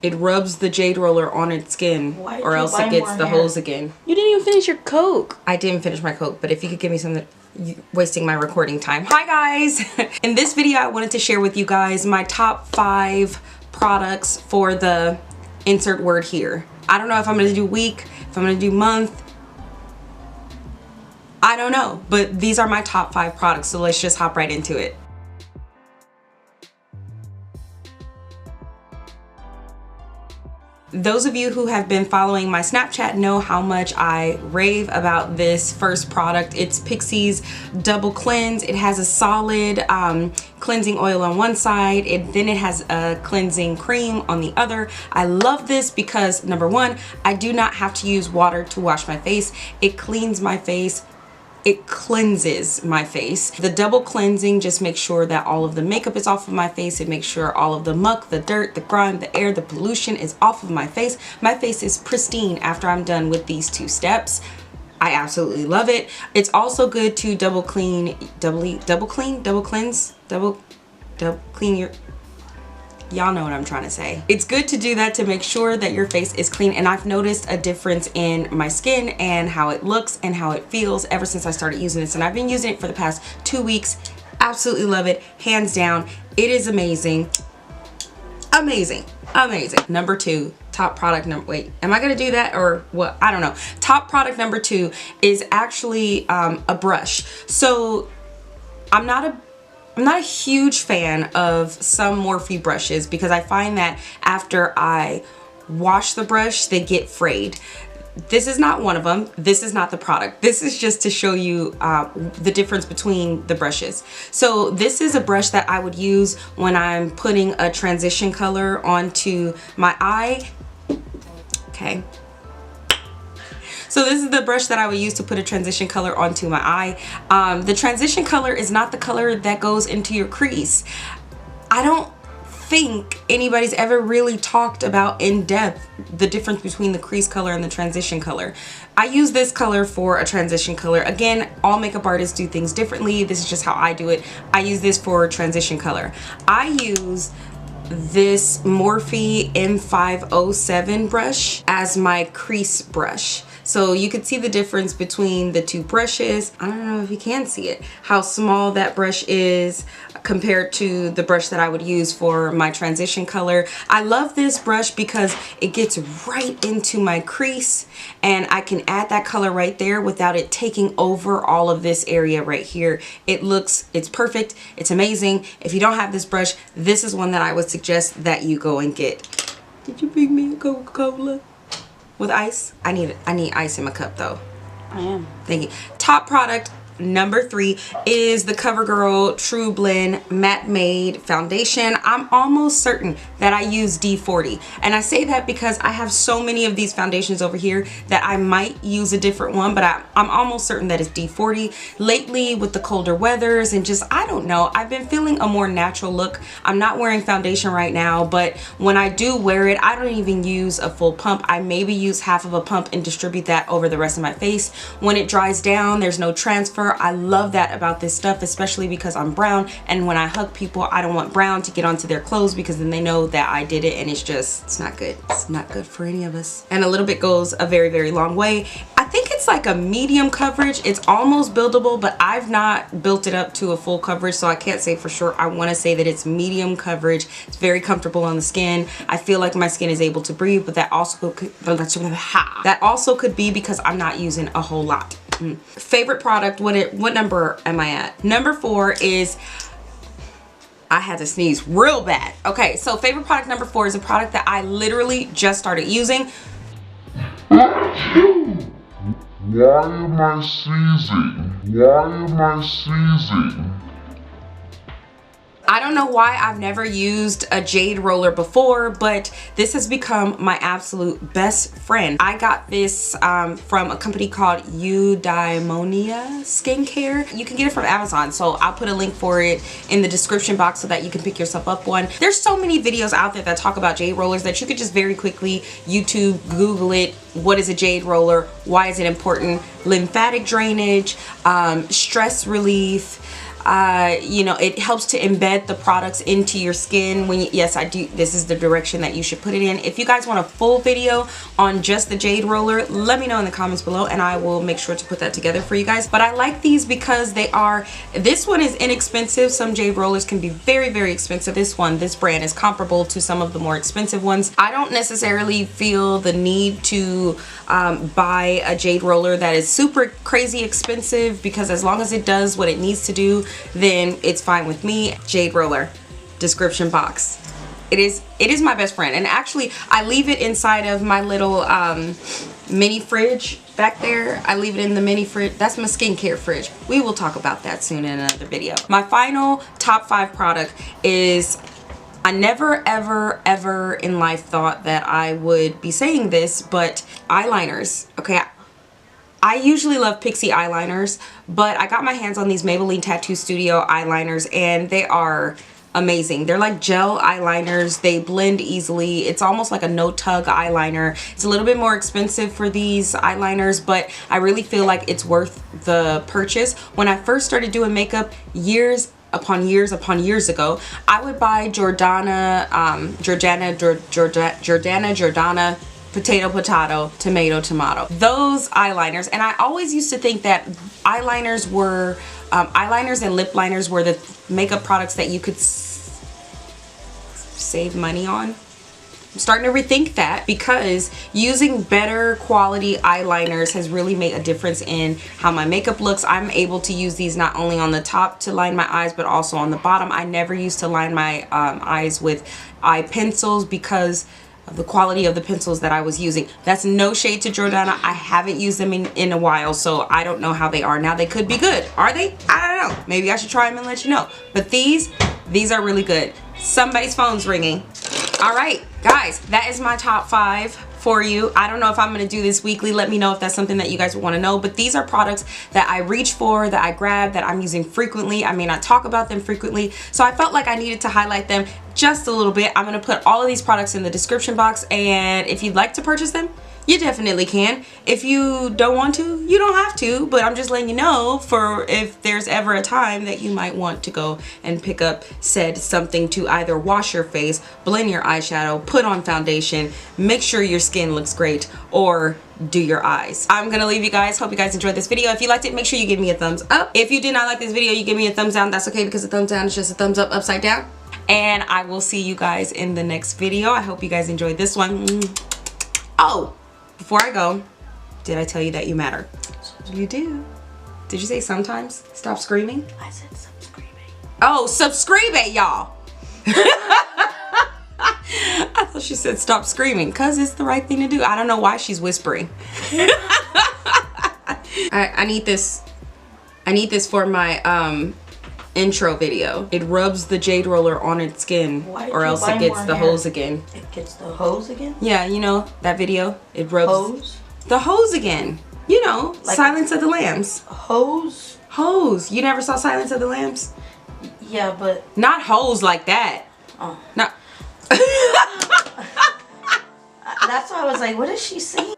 It rubs the Jade roller on its skin, or else it gets the holes again. You didn't even finish your Coke. I didn't finish my Coke, but if you could give me something, wasting my recording time. Hi guys! In this video, I wanted to share with you guys my top 5 products for the insert word here. I don't know if I'm gonna do week, if I'm gonna do month. I don't know, but these are my top 5 products, so let's just hop right into it. Those of you who have been following my Snapchat know how much I rave about this first product. It's PIXI's Double Cleanse. It has a solid cleansing oil on one side, then it has a cleansing cream on the other. I love this because, number one, I do not have to use water to wash my face. It cleans my face. It cleanses my face. The double cleansing just makes sure that all of the makeup is off of my face. It makes sure all of the muck, the dirt, the grime, the air, the pollution is off of my face. My face is pristine after I'm done with these 2 steps. I absolutely love it. It's also good to double clean your, y'all know what I'm trying to say. It's good to do that to make sure that your face is clean, and I've noticed a difference in my skin and how it looks and how it feels ever since I started using this, and I've been using it for the past 2 weeks. Absolutely love it, hands down. It is amazing. Amazing. Number 2, top product number, wait, am I gonna do that or what? I don't know. Top product number 2 is actually a brush. So I'm not a huge fan of some Morphe brushes because I find that after I wash the brush, they get frayed. This is not one of them. This is not the product. This is just to show you the difference between the brushes. So this is a brush that I would use when I'm putting a transition color onto my eye. Okay. So this is the brush that I would use to put a transition color onto my eye. The transition color is not the color that goes into your crease. I don't think anybody's ever really talked about in depth the difference between the crease color and the transition color. I use this color for a transition color. Again, all makeup artists do things differently. This is just how I do it. I use this for transition color. I use this Morphe M507 brush as my crease brush. So you can see the difference between the 2 brushes. I don't know if you can see it, how small that brush is compared to the brush that I would use for my transition color. I love this brush because it gets right into my crease and I can add that color right there without it taking over all of this area right here. It's perfect, it's amazing. If you don't have this brush, this is one that I would suggest that you go and get. Did you bring me a Coca-Cola? With ice? I need ice in my cup though. I am. Thank you. Top product number 3 is the Covergirl True Blend Matte Made Foundation. I'm almost certain that I use D40, and I say that because I have so many of these foundations over here that I might use a different one, but I'm almost certain that it's D40. Lately with the colder weathers and just, I don't know, I've been feeling a more natural look. I'm not wearing foundation right now, but when I do wear it, I don't even use a full pump. I maybe use half of a pump and distribute that over the rest of my face. When it dries down, there's no transfer. I love that about this stuff, especially because I'm brown, and when I hug people, I don't want brown to get onto their clothes because then they know that I did it, and it's not good. It's not good for any of us. And a little bit goes a very, very long way. I think it's like a medium coverage. It's almost buildable, but I've not built it up to a full coverage, so I can't say for sure. I want to say that it's medium coverage. It's very comfortable on the skin. I feel like my skin is able to breathe, but that also could be because I'm not using a whole lot. Favorite product, what number am I at? Number 4 is, I had to sneeze real bad. Okay, so favorite product number 4 is a product that I literally just started using. Why am I sneezing? I don't know why I've never used a Jade roller before, but this has become my absolute best friend. I got this from a company called Eudaimonia skincare. You can get it from Amazon, so I'll put a link for it in the description box so that you can pick yourself up one. There's so many videos out there that talk about Jade rollers that you could just very quickly YouTube, Google it. What is a Jade roller? Why is it important? Lymphatic drainage, stress relief, You know, it helps to embed the products into your skin. When you, yes, I do, this is the direction that you should put it in. If you guys want a full video on just the Jade roller, let me know in the comments below and I will make sure to put that together for you guys. But I like these because they are, this one is inexpensive. Some Jade rollers can be very, very expensive. This brand is comparable to some of the more expensive ones. I don't necessarily feel the need to buy a Jade roller that is super crazy expensive, because as long as it does what it needs to do, then it's fine with me. Jade roller, description box. It is my best friend, and actually I leave it inside of my little mini fridge back there. I leave it in the mini fridge. That's my skincare fridge. We will talk about that soon in another video. My final top 5 product is, I never ever in life thought that I would be saying this, but eyeliners. Okay, I usually love PIXI eyeliners, but I got my hands on these Maybelline Tattoo Studio eyeliners and they are amazing. They're like gel eyeliners. They blend easily. It's almost like a no tug eyeliner. It's a little bit more expensive for these eyeliners, but I really feel like it's worth the purchase. When I first started doing makeup years upon years ago, I would buy Jordana, potato, tomato, those eyeliners. And I always used to think that eyeliners were, eyeliners and lip liners were the makeup products that you could save money on. I'm starting to rethink that, because using better quality eyeliners has really made a difference in how my makeup looks. I'm able to use these not only on the top to line my eyes, but also on the bottom. I never used to line my eyes with eye pencils because of the quality of the pencils that I was using. That's no shade to Jordana. I haven't used them in a while, so I don't know how they are now. They could be good. Are they? I don't know. Maybe I should try them and let you know. But these are really good. Somebody's phone's ringing. All right, guys, that is my top 5 for you. I don't know if I'm gonna do this weekly. Let me know if that's something that you guys would want to know. But these are products that I reach for, that I grab, that I'm using frequently. I may not talk about them frequently, so I felt like I needed to highlight them just a little bit. I'm gonna put all of these products in the description box, and if you'd like to purchase them, you definitely can. If you don't want to, you don't have to, but I'm just letting you know for if there's ever a time that you might want to go and pick up said something to either wash your face, blend your eyeshadow, put on foundation, make sure your skin looks great, or do your eyes. I'm gonna leave you guys. Hope you guys enjoyed this video. If you liked it, make sure you give me a thumbs up. If you did not like this video, you give me a thumbs down. That's okay, because a thumbs down is just a thumbs up upside down. And I will see you guys in the next video. I hope you guys enjoyed this one. Oh, before I go, did I tell you that you matter? You do. Did you say sometimes? Stop screaming? I said stop screaming. Oh, subscribe, y'all. I thought she said stop screaming, because it's the right thing to do. I don't know why she's whispering. I need this. I need this for my intro video. It rubs the Jade roller on its skin, or else it gets the hose again. It gets the hose again? Yeah, you know that video. It rubs hose? The hose again. You know, like Silence of the Lambs. Hose? Hose. You never saw Silence of the Lambs? Yeah, but not hose like that. Oh. No. That's why I was like, what is she saying?